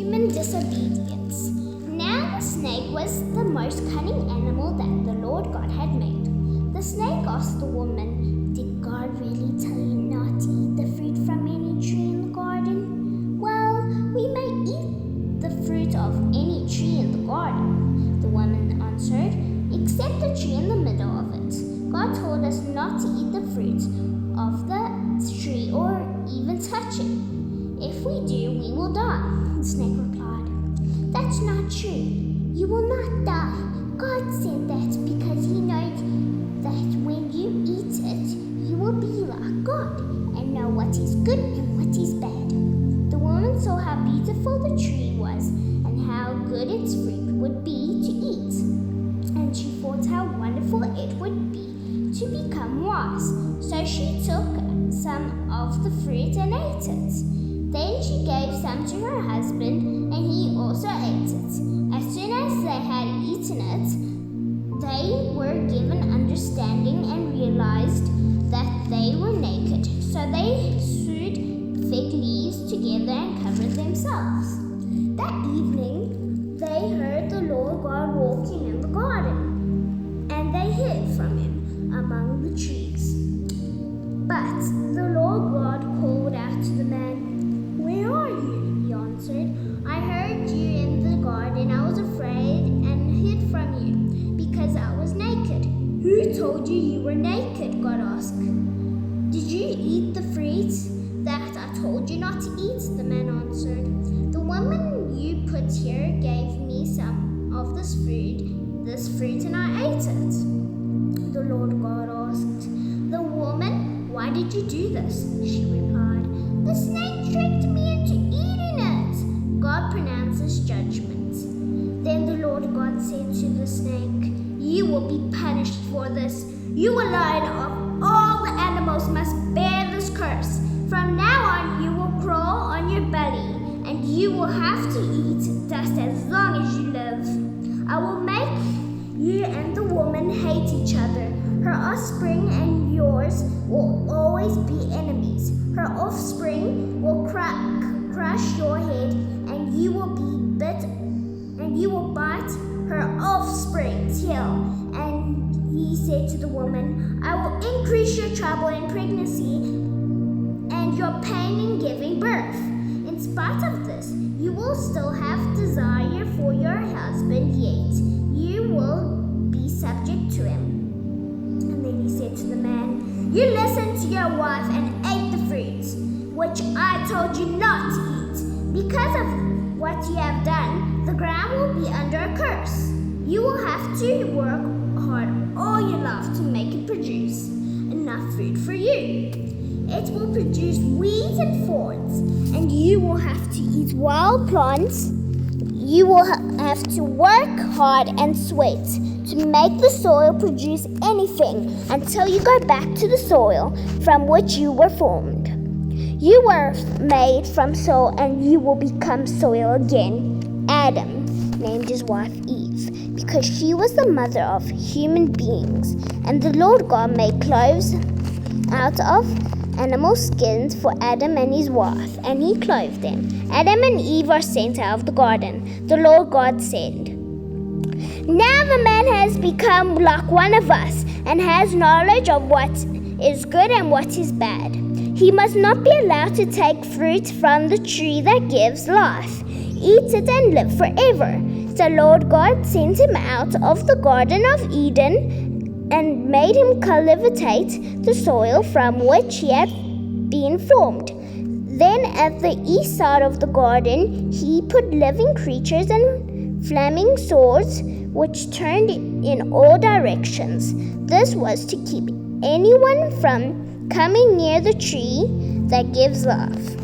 human disobedience. Now the snake was the most cunning animal that the Lord God had made. The snake asked the woman, "Did God really tell you not to eat the fruit from any tree in the garden?" "Well, we may eat the fruit of any tree in the garden," the woman answered, "except the tree in the middle of it. God told us not to eat the fruit of the tree or even touch it. If we do, we will die." The snake replied, "That's not true. You will not die. God said that because He knows that when you eat it, you will be like God and know what is good and what is bad." The woman saw how beautiful the tree was and how good its fruit would be to eat. And she thought how wonderful it would be to become wise. So she took some of the fruit and ate it. Then she gave some to her husband, and he also ate it. As soon as they had eaten it, they were given understanding and realized that they were naked. So they sewed fig leaves together and covered themselves. That evening, they heard the Lord God walking in the garden, and they hid from Him among the trees. But the Lord God called out to the man, "Where are you?" He answered, "I heard you in the garden. I was afraid and hid from you because I was naked." "Who told you you were naked?" God asked. "Did you eat the fruit that I told you not to eat?" The man answered. "The woman you put here gave me some of this fruit and I ate it." The Lord God asked the woman, "Why did you do this?" She replied, "The snake tricked me into eating it." God pronounces judgment. Then the Lord God said to the snake, "You will be punished for this. You alone of all the animals must bear this curse. From now on you will crawl on your belly, and you will have to eat dust as long as you live. I will make you and the woman hate each other. Her offspring and yours will always be enemies. Her offspring will crush your head, and you will bite her offspring's tail." And he said to the woman, "I will increase your trouble in pregnancy and your pain in giving birth. In spite of this, you will still have desire for your husband, yet you will be subject to him." And then he said to the man, "You listened to your wife and ate the fruit, which I told you not to eat. Because of what you have done, the ground will be under a curse. You will have to work hard all your life to make it produce enough food for you. It will produce weeds and thorns, and you will have to eat wild plants. You will have to work hard and sweat to make the soil produce anything until you go back to the soil from which you were formed. You were made from soil, and you will become soil again." Adam named his wife Eve because she was the mother of human beings, and the Lord God made clothes out of animal skins for Adam and his wife, and he clothed them. Adam and Eve are sent out of the garden. The Lord God said, "Now the man has become like one of us and has knowledge of what is good and what is bad. He must not be allowed to take fruit from the tree that gives life. Eat it and live forever." So Lord God sent him out of the Garden of Eden and made him cultivate the soil from which he had been formed. Then at the east side of the garden, he put living creatures and flaming swords which turned in all directions. This was to keep anyone from coming near the tree that gives life.